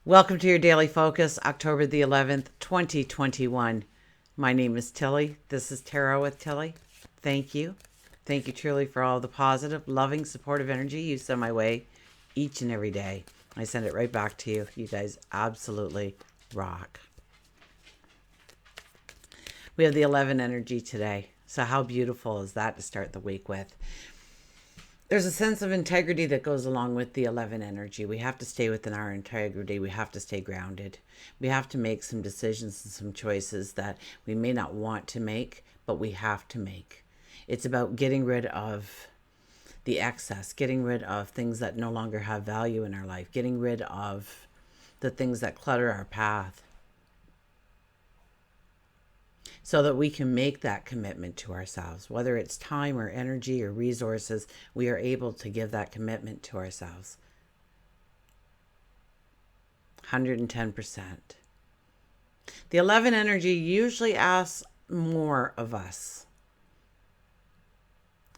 Welcome to your daily focus, October the 11th, 2021. My name is Tilly. This is Tarot with Tilly. Thank you. Thank you truly for all the positive, loving, supportive energy you send my way each and every day. I send it right back to you. You guys absolutely rock. We have the 11 energy today. So how beautiful is that to start the week with? There's a sense of integrity that goes along with the 11 energy. We have to stay within our integrity. We have to stay grounded. We have to make some decisions and some choices that we may not want to make, but we have to make. It's about getting rid of the excess, getting rid of things that no longer have value in our life, getting rid of the things that clutter our path, so that we can make that commitment to ourselves. Whether it's time or energy or resources, we are able to give that commitment to ourselves. 110%. The 11 energy usually asks more of us,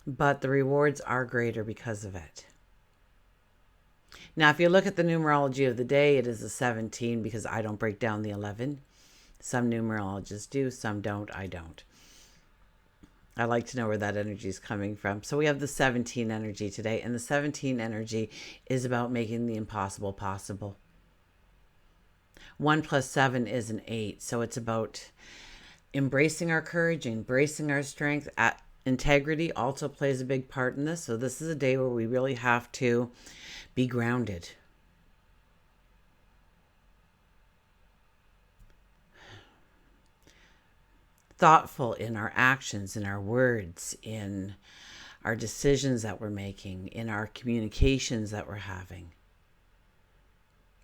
but the rewards are greater because of it. Now, if you look at the numerology of the day, it is a 17 because I don't break down the 11. Some numerologists do, some don't, I don't. I like to know where that energy is coming from. So we have the 17 energy today, and the 17 energy is about making the impossible possible. 1 plus 7 is an 8, so it's about embracing our courage, embracing our strength. Integrity also plays a big part in this, so this is a day where we really have to be grounded. Thoughtful in our actions, in our words, in our decisions that we're making, in our communications that we're having.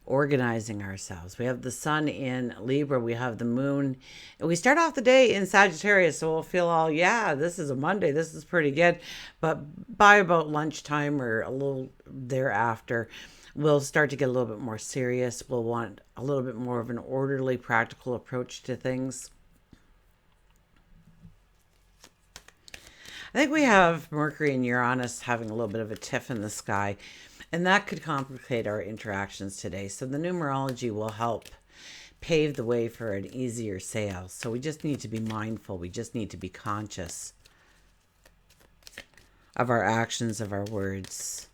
Organizing ourselves. We have the sun in Libra, we have the moon, and we start off the day in Sagittarius, so we'll feel all, yeah, this is a Monday, this is pretty good. But by about lunchtime or a little thereafter, we'll start to get a little bit more serious. We'll want a little bit more of an orderly, practical approach to things. I think we have Mercury and Uranus having a little bit of a tiff in the sky, and that could complicate our interactions today. So the numerology will help pave the way for an easier sail. So we just need to be mindful. We just need to be conscious of our actions, of our words,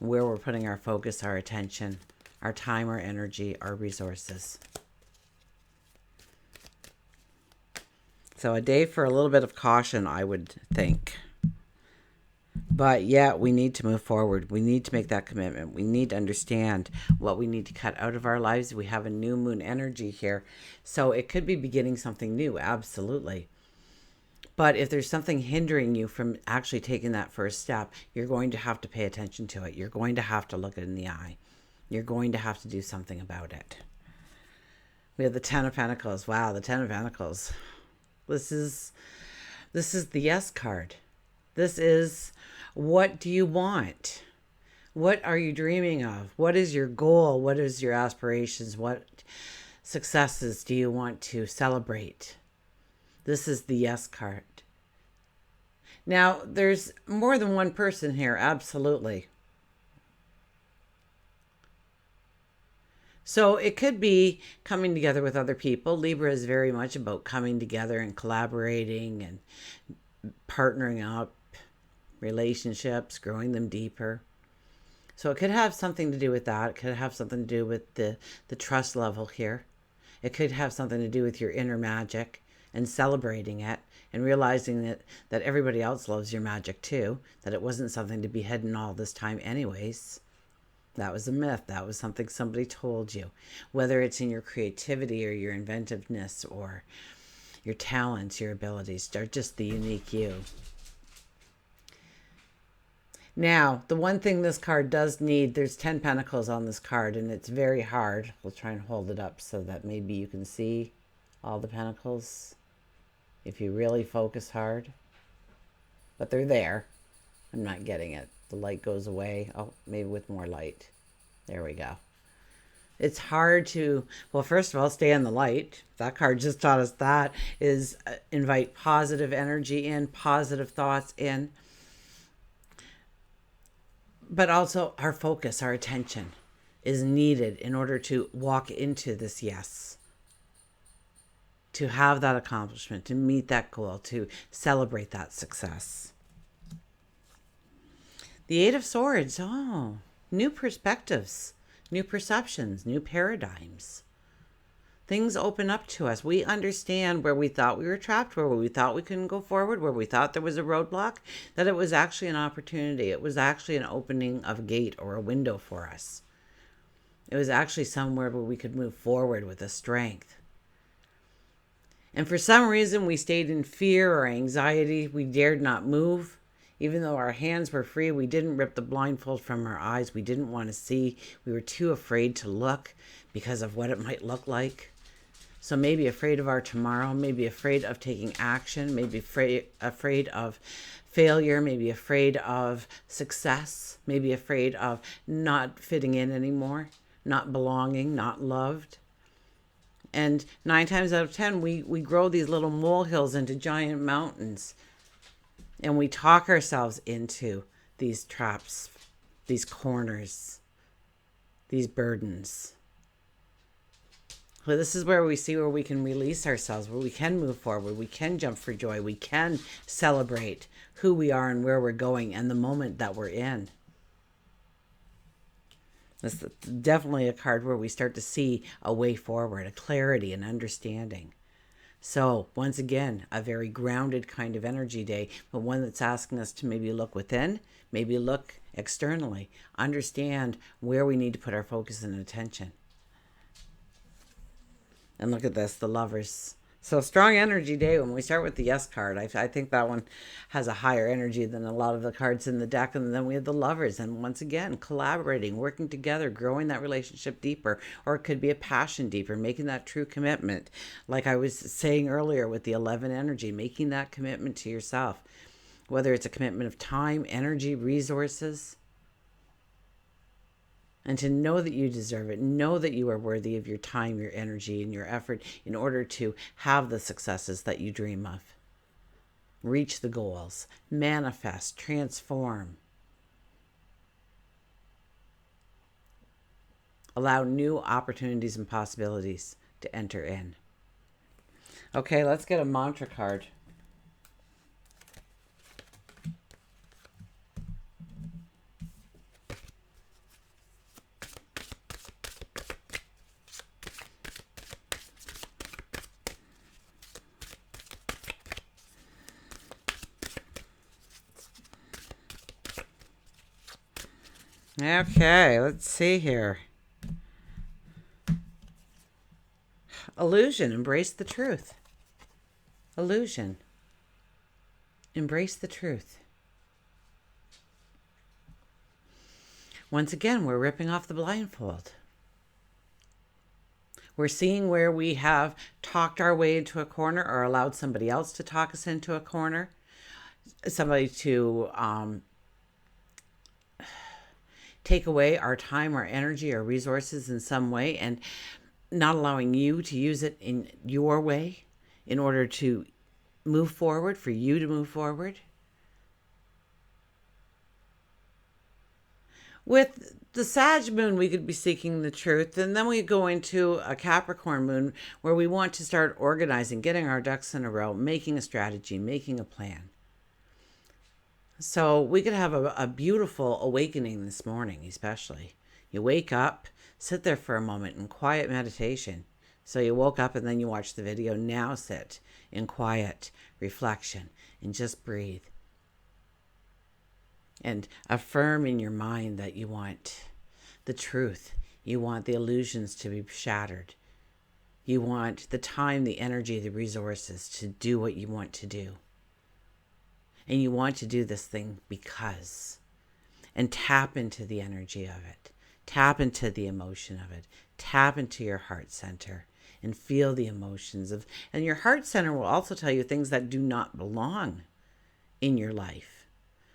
where we're putting our focus, our attention, our time, our energy, our resources. So a day for a little bit of caution, I would think. But yeah, we need to move forward. We need to make that commitment. We need to understand what we need to cut out of our lives. We have a new moon energy here. So it could be beginning something new, absolutely. But if there's something hindering you from actually taking that first step, you're going to have to pay attention to it. You're going to have to look it in the eye. You're going to have to do something about it. We have the 10 of Pentacles. Wow, the 10 of Pentacles. This is the yes card. This is, what do you want? What are you dreaming of? What is your goal? What is your aspirations? What successes do you want to celebrate? This is the yes card. Now, there's more than one person here, absolutely. So it could be coming together with other people. Libra is very much about coming together and collaborating and partnering up relationships, growing them deeper. So it could have something to do with that. It could have something to do with the trust level here. It could have something to do with your inner magic and celebrating it and realizing that everybody else loves your magic too, that it wasn't something to be hidden all this time anyways. That was a myth. That was something somebody told you. Whether it's in your creativity or your inventiveness or your talents, your abilities, they're just the unique you. Now, the one thing this card does need, there's 10 pentacles on this card, and it's very hard. We'll try and hold it up so that maybe you can see all the pentacles if you really focus hard. But they're there. I'm not getting it. The light goes away. Oh, maybe with more light. There we go. It's hard to, well, first of all, stay in the light. That card just taught us that, is invite positive energy in, positive thoughts in. But also our focus, our attention. is needed in order to walk into this yes, to have that accomplishment, to meet that goal, to celebrate that success. The Eight of Swords, oh, new perspectives, new perceptions, new paradigms. Things open up to us. We understand where we thought we were trapped, where we thought we couldn't go forward, where we thought there was a roadblock, that it was actually an opportunity. It was actually an opening of a gate or a window for us. It was actually somewhere where we could move forward with a strength. And for some reason, we stayed in fear or anxiety. We dared not move. Even though our hands were free, we didn't rip the blindfold from our eyes. We didn't want to see. We were too afraid to look because of what it might look like. So maybe afraid of our tomorrow, maybe afraid of taking action, maybe afraid of failure, maybe afraid of success, maybe afraid of not fitting in anymore, not belonging, not loved. And 9 times out of 10, we grow these little molehills into giant mountains. And we talk ourselves into these traps, these corners, these burdens. Well, this is where we see where we can release ourselves, where we can move forward, we can jump for joy, we can celebrate who we are and where we're going and the moment that we're in. This is definitely a card where we start to see a way forward, a clarity, an understanding. So, once again, a very grounded kind of energy day, but one that's asking us to maybe look within, maybe look externally, understand where we need to put our focus and attention. And look at this, the Lovers. So strong energy day when we start with the Yes card. I think that one has a higher energy than a lot of the cards in the deck. And then we have the Lovers. And once again, collaborating, working together, growing that relationship deeper. Or it could be a passion deeper, making that true commitment. Like I was saying earlier with the 11 energy, making that commitment to yourself. Whether it's a commitment of time, energy, resources. And to know that you deserve it, know that you are worthy of your time, your energy, and your effort in order to have the successes that you dream of. Reach the goals, manifest, transform. Allow new opportunities and possibilities to enter in. Okay, let's get a mantra card. Okay, let's see here. Illusion, embrace the truth. Illusion, embrace the truth. Once again, we're ripping off the blindfold. We're seeing where we have talked our way into a corner or allowed somebody else to talk us into a corner. Somebody to take away our time, our energy, our resources in some way, and not allowing you to use it in your way in order to move forward, for you to move forward. With the Sag moon, we could be seeking the truth, and then we go into a Capricorn moon where we want to start organizing, getting our ducks in a row, making a strategy, making a plan. So we could have a beautiful awakening this morning, especially. You wake up, sit there for a moment in quiet meditation. So you woke up and then you watch the video. Now sit in quiet reflection and just breathe. And affirm in your mind that you want the truth. You want the illusions to be shattered. You want the time, the energy, the resources to do what you want to do. And you want to do this thing because. And tap into the energy of it. Tap into the emotion of it. Tap into your heart center and feel the emotions of. And your heart center will also tell you things that do not belong in your life.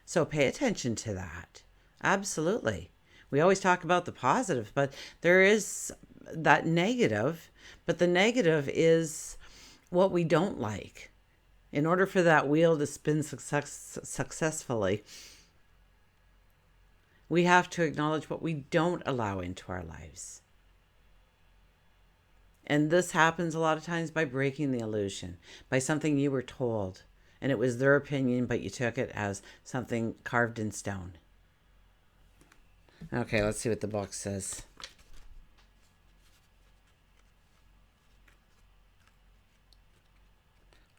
So pay attention to that. Absolutely. We always talk about the positive, but there is that negative. But the negative is what we don't like. In order for that wheel to spin successfully, We have to acknowledge what we don't allow into our lives. And this happens a lot of times by breaking the illusion, by something you were told, and it was their opinion, but you took it as something carved in stone. Okay, let's see what the book says.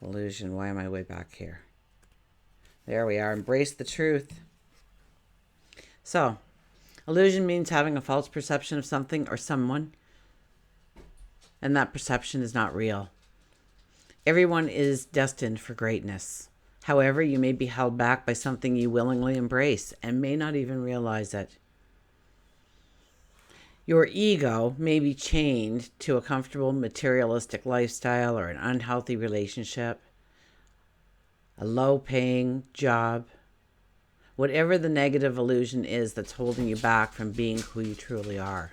Illusion. Why am I way back here? There we are. Embrace the truth. So, illusion means having a false perception of something or someone, and that perception is not real. Everyone is destined for greatness. However, you may be held back by something you willingly embrace and may not even realize it. Your ego may be chained to a comfortable materialistic lifestyle or an unhealthy relationship, a low-paying job, whatever the negative illusion is that's holding you back from being who you truly are.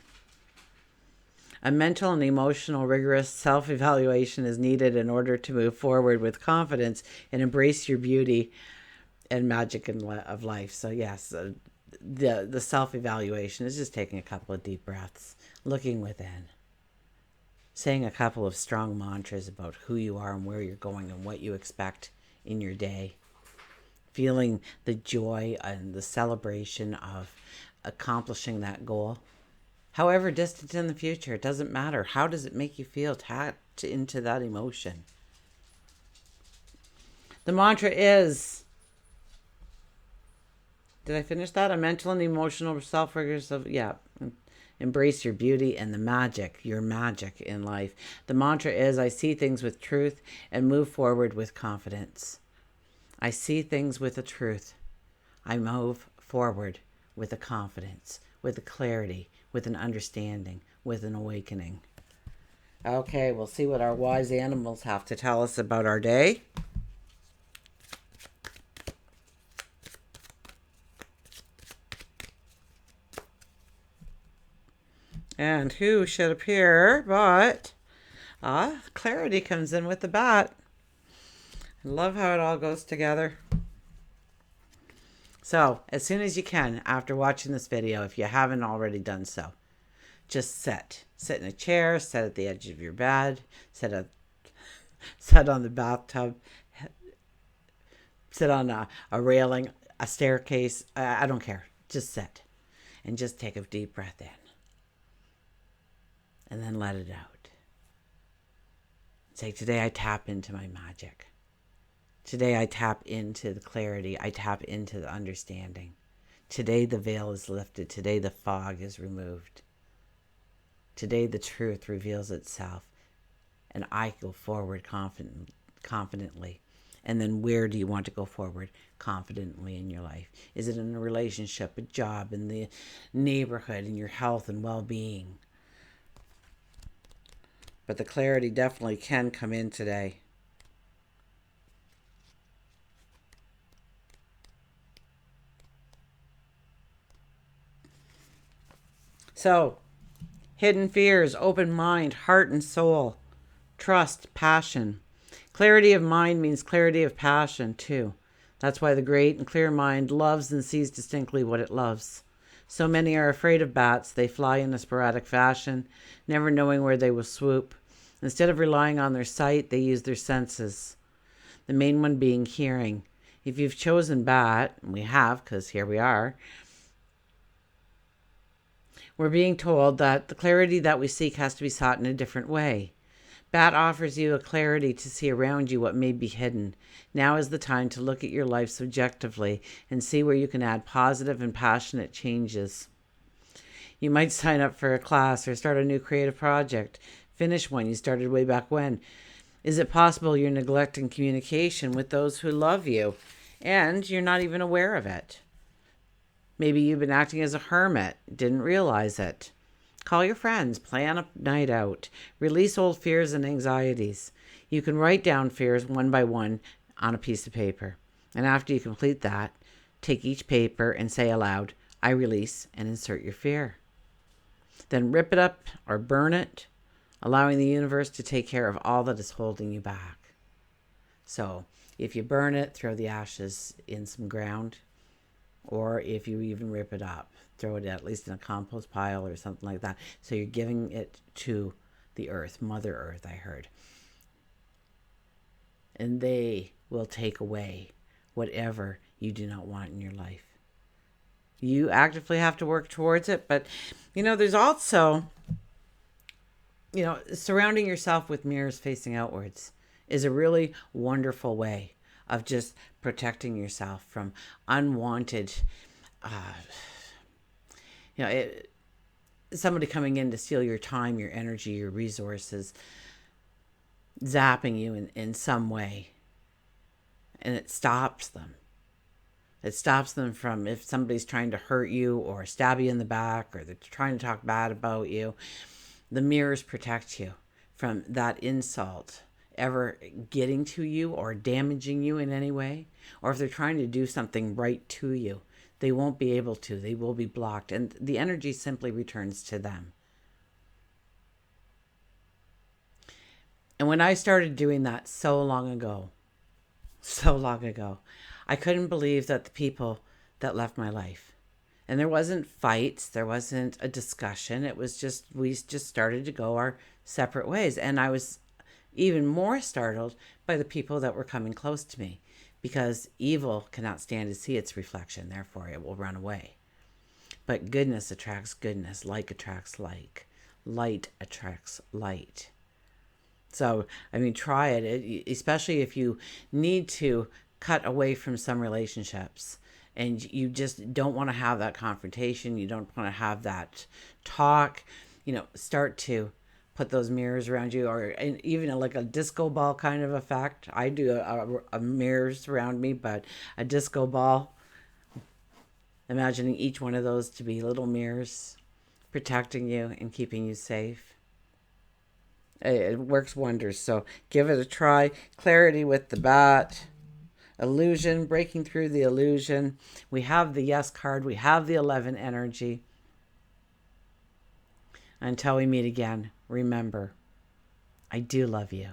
A mental and emotional rigorous self-evaluation is needed in order to move forward with confidence and embrace your beauty and magic of life. So yes, the self-evaluation is just taking a couple of deep breaths, looking within, saying a couple of strong mantras about who you are and where you're going and what you expect in your day, feeling the joy and the celebration of accomplishing that goal. However distant in the future, it doesn't matter. How does it make you feel tapped into that emotion? The mantra is, did I finish that? A mental and emotional self-rigorous of, embrace your beauty and the magic, your magic in life. The mantra is, I see things with truth and move forward with confidence. I see things with a truth. I move forward with a confidence, with a clarity, with an understanding, with an awakening. Okay, we'll see what our wise animals have to tell us about our day. And who should appear but clarity comes in with the bat. I love how it all goes together. So, as soon as you can, after watching this video, if you haven't already done so, just sit. Sit in a chair, sit at the edge of your bed, sit on the bathtub, sit on a railing, a staircase. I don't care. Just sit and just take a deep breath in. And then let it out. Say, today I tap into my magic. Today I tap into the clarity. I tap into the understanding. Today the veil is lifted. Today the fog is removed. Today the truth reveals itself. And I go forward confidently. And then where do you want to go forward confidently in your life? Is it in a relationship, a job, in the neighborhood, in your health and well-being? But the clarity definitely can come in today. So, hidden fears, open mind, heart and soul, trust, passion. Clarity of mind means clarity of passion too. That's why the great and clear mind loves and sees distinctly what it loves. So many are afraid of bats. They fly in a sporadic fashion, never knowing where they will swoop. Instead of relying on their sight, they use their senses. The main one being hearing. If you've chosen bat, and we have because here we are, we're being told that the clarity that we seek has to be sought in a different way. Bat offers you a clarity to see around you what may be hidden. Now is the time to look at your life subjectively and see where you can add positive and passionate changes. You might sign up for a class or start a new creative project. Finish one you started way back when. Is it possible you're neglecting communication with those who love you and you're not even aware of it? Maybe you've been acting as a hermit, didn't realize it. Call your friends, plan a night out, release old fears and anxieties. You can write down fears one by one on a piece of paper. And after you complete that, take each paper and say aloud, I release, and insert your fear. Then rip it up or burn it, allowing the universe to take care of all that is holding you back. So if you burn it, throw the ashes in some ground, or if you even rip it up, throw it at least in a compost pile or something like that. So you're giving it to the earth, Mother Earth, I heard. And they will take away whatever you do not want in your life. You actively have to work towards it, but there's also, surrounding yourself with mirrors facing outwards is a really wonderful way of just protecting yourself from unwanted, somebody coming in to steal your time, your energy, your resources, zapping you in some way. And it stops them. It stops them from, if somebody's trying to hurt you or stab you in the back or they're trying to talk bad about you, the mirrors protect you from that insult ever getting to you or damaging you in any way. Or if they're trying to do something right to you, they won't be able to. They will be blocked. And the energy simply returns to them. And when I started doing that so long ago, I couldn't believe that the people that left my life, and there wasn't fights, there wasn't a discussion. It was just, we just started to go our separate ways. And I was even more startled by the people that were coming close to me, because evil cannot stand to see its reflection. Therefore, it will run away. But goodness attracts goodness. Like attracts like. Light attracts light. So, try it, especially if you need to cut away from some relationships and you just don't want to have that confrontation. You don't want to have that talk. Start to put those mirrors around you, or even like a disco ball kind of effect. I do a mirrors around me, but a disco ball. Imagining each one of those to be little mirrors protecting you and keeping you safe. It works wonders. So give it a try. Clarity with the bat. Illusion, breaking through the illusion. We have the yes card. We have the 11 energy. Until we meet again, remember, I do love you.